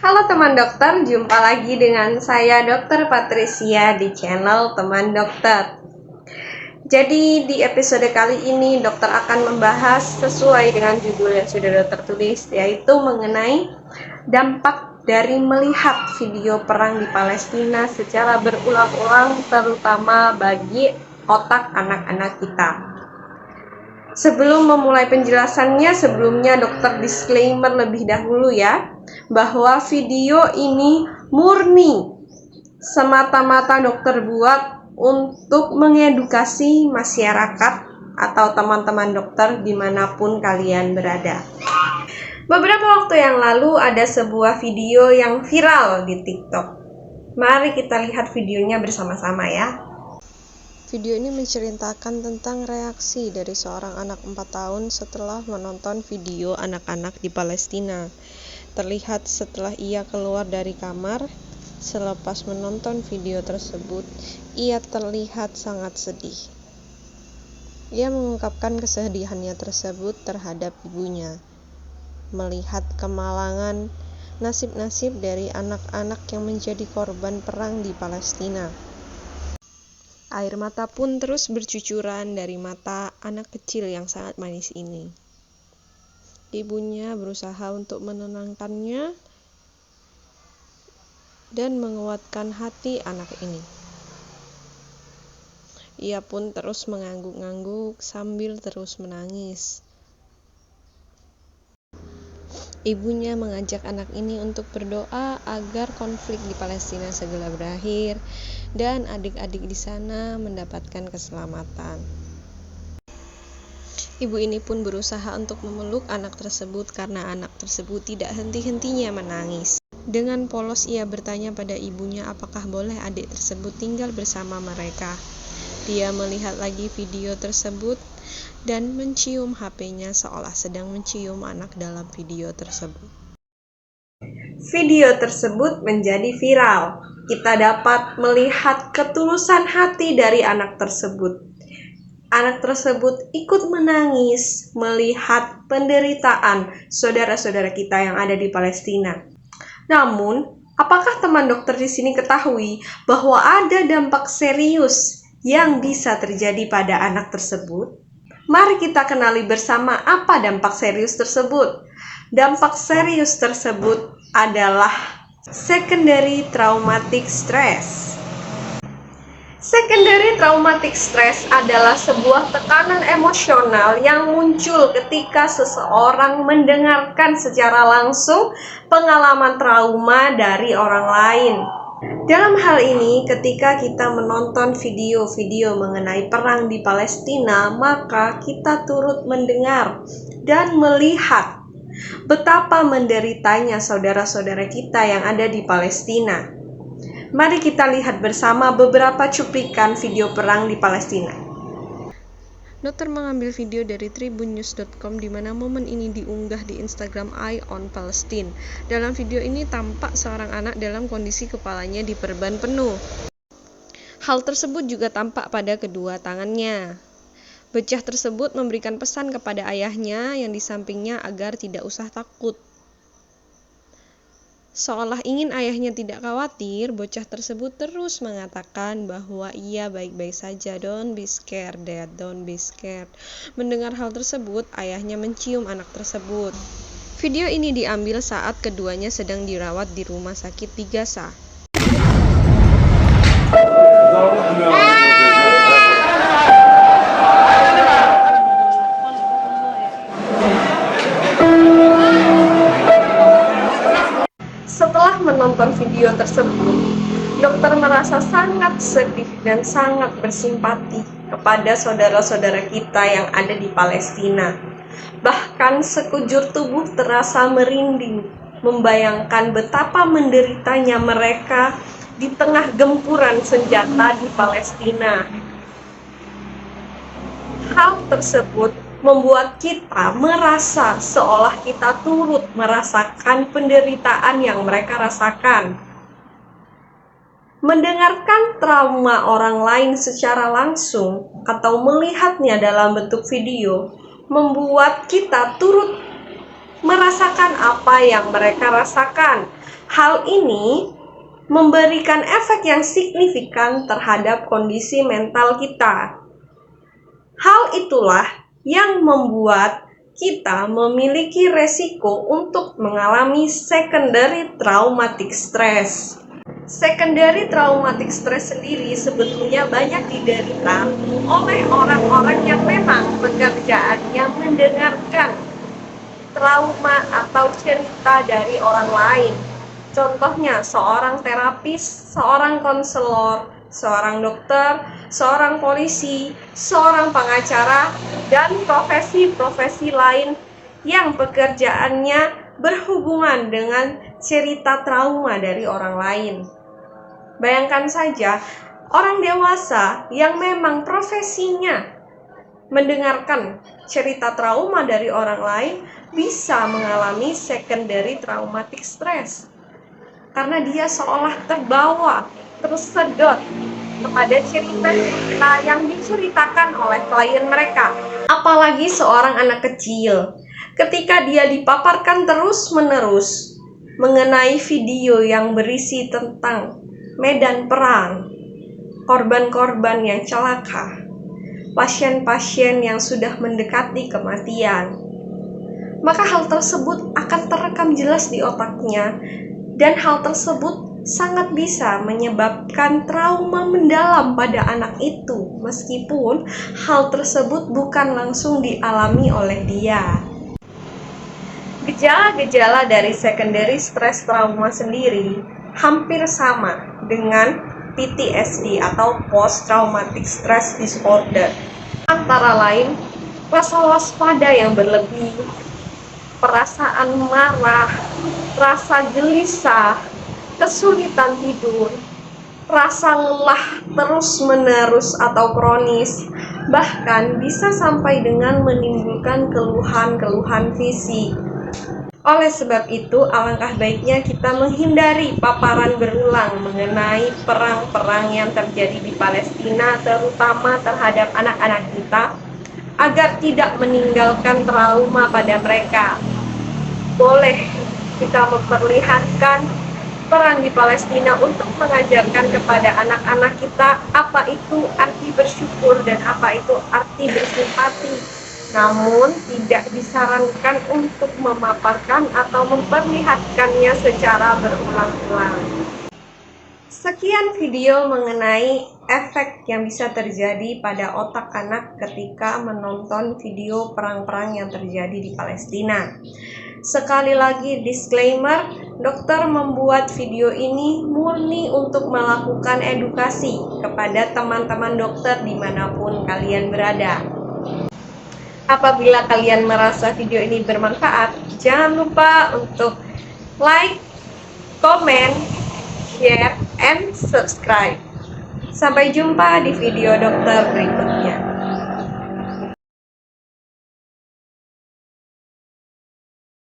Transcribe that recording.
Halo teman dokter, jumpa lagi dengan saya Dr. Patricia di channel Teman Dokter. Jadi di episode kali ini dokter akan membahas sesuai dengan judul yang sudah dokter tulis, yaitu mengenai dampak dari melihat video perang di Palestina secara berulang-ulang, terutama bagi otak anak-anak kita. Sebelum memulai penjelasannya, sebelumnya dokter disclaimer lebih dahulu ya, bahwa video ini murni semata-mata dokter buat untuk mengedukasi masyarakat atau teman-teman dokter dimanapun kalian berada. Beberapa waktu yang lalu ada sebuah video yang viral di TikTok. Mari kita lihat videonya bersama-sama ya. Video ini menceritakan tentang reaksi dari seorang anak 4 tahun setelah menonton video anak-anak di Palestina. Terlihat setelah ia keluar dari kamar, selepas menonton video tersebut, ia terlihat sangat sedih. Ia mengungkapkan kesedihannya tersebut terhadap ibunya, melihat kemalangan nasib-nasib dari anak-anak yang menjadi korban perang di Palestina. Air mata pun terus bercucuran dari mata anak kecil yang sangat manis ini. Ibunya berusaha untuk menenangkannya dan menguatkan hati anak ini. Ia pun terus mengangguk-angguk sambil terus menangis. Ibunya mengajak anak ini untuk berdoa agar konflik di Palestina segera berakhir dan adik-adik di sana mendapatkan keselamatan. Ibu ini pun berusaha untuk memeluk anak tersebut karena anak tersebut tidak henti-hentinya menangis. Dengan polos ia bertanya pada ibunya apakah boleh adik tersebut tinggal bersama mereka. Dia melihat lagi video tersebut dan mencium HP-nya seolah sedang mencium anak dalam video tersebut. Video tersebut menjadi viral. Kita dapat melihat ketulusan hati dari anak tersebut. Anak tersebut ikut menangis melihat penderitaan saudara-saudara kita yang ada di Palestina. Namun, apakah teman dokter di sini ketahui bahwa ada dampak serius yang bisa terjadi pada anak tersebut? Mari kita kenali bersama apa dampak serius tersebut. Dampak serius tersebut adalah secondary traumatic stress. Secondary traumatic stress adalah sebuah tekanan emosional yang muncul ketika seseorang mendengarkan secara langsung pengalaman trauma dari orang lain. Dalam hal ini, ketika kita menonton video-video mengenai perang di Palestina, maka kita turut mendengar dan melihat betapa menderitanya saudara-saudara kita yang ada di Palestina. Mari kita lihat bersama beberapa cuplikan video perang di Palestina. Dokter mengambil video dari tribunnews.com di mana momen ini diunggah di Instagram Eye on Palestine. Dalam video ini tampak seorang anak dalam kondisi kepalanya diperban penuh. Hal tersebut juga tampak pada kedua tangannya. Bocah tersebut memberikan pesan kepada ayahnya yang di sampingnya agar tidak usah takut. Seolah ingin ayahnya tidak khawatir, bocah tersebut terus mengatakan bahwa ia baik-baik saja, don't be scared dad, don't be scared. Mendengar hal tersebut, ayahnya mencium anak tersebut. Video ini diambil saat keduanya sedang dirawat di rumah sakit di Gaza. Setelah menonton video tersebut, dokter merasa sangat sedih dan sangat bersimpati kepada saudara-saudara kita yang ada di Palestina. Bahkan sekujur tubuh terasa merinding, membayangkan betapa menderitanya mereka di tengah gempuran senjata di Palestina. Hal tersebut membuat kita merasa seolah kita turut merasakan penderitaan yang mereka rasakan. Mendengarkan trauma orang lain secara langsung atau melihatnya dalam bentuk video membuat kita turut merasakan apa yang mereka rasakan. Hal ini memberikan efek yang signifikan terhadap kondisi mental kita. Hal itulah yang membuat kita memiliki resiko untuk mengalami secondary traumatic stress. Secondary traumatic stress sendiri sebetulnya banyak diderita oleh orang-orang yang memang pekerjaannya mendengarkan trauma atau cerita dari orang lain. Contohnya seorang terapis, seorang konselor, seorang dokter, seorang polisi, seorang pengacara, dan profesi-profesi lain yang pekerjaannya berhubungan dengan cerita trauma dari orang lain. Bayangkan saja, orang dewasa yang memang profesinya mendengarkan cerita trauma dari orang lain bisa mengalami secondary traumatic stress. Karena dia seolah terbawa, tersedot kepada cerita-cerita yang diceritakan oleh klien mereka. Apalagi seorang anak kecil, ketika dia dipaparkan terus-menerus mengenai video yang berisi tentang medan perang, korban-korban yang celaka, pasien-pasien yang sudah mendekati kematian, maka hal tersebut akan terekam jelas di otaknya, dan hal tersebut sangat bisa menyebabkan trauma mendalam pada anak itu, meskipun hal tersebut bukan langsung dialami oleh dia. Gejala-gejala dari secondary stress trauma sendiri hampir sama dengan PTSD atau Post Traumatic Stress Disorder. Antara lain, rasa waspada yang berlebih, perasaan marah, rasa gelisah, kesulitan tidur, rasa lelah terus-menerus atau kronis, bahkan bisa sampai dengan menimbulkan keluhan-keluhan fisik. Oleh sebab itu, alangkah baiknya kita menghindari paparan berulang mengenai perang-perang yang terjadi di Palestina, terutama terhadap anak-anak kita, agar tidak meninggalkan trauma pada mereka. Boleh kita memperlihatkan perang di Palestina untuk mengajarkan kepada anak-anak kita apa itu arti bersyukur dan apa itu arti bersimpati. Namun tidak disarankan untuk memaparkan atau memperlihatkannya secara berulang-ulang. Sekian video mengenai efek yang bisa terjadi pada otak anak ketika menonton video perang-perang yang terjadi di Palestina. Sekali lagi disclaimer, dokter membuat video ini murni untuk melakukan edukasi kepada teman-teman dokter dimanapun kalian berada. Apabila kalian merasa video ini bermanfaat, jangan lupa untuk like, comment, share, and subscribe. Sampai jumpa di video dokter berikutnya.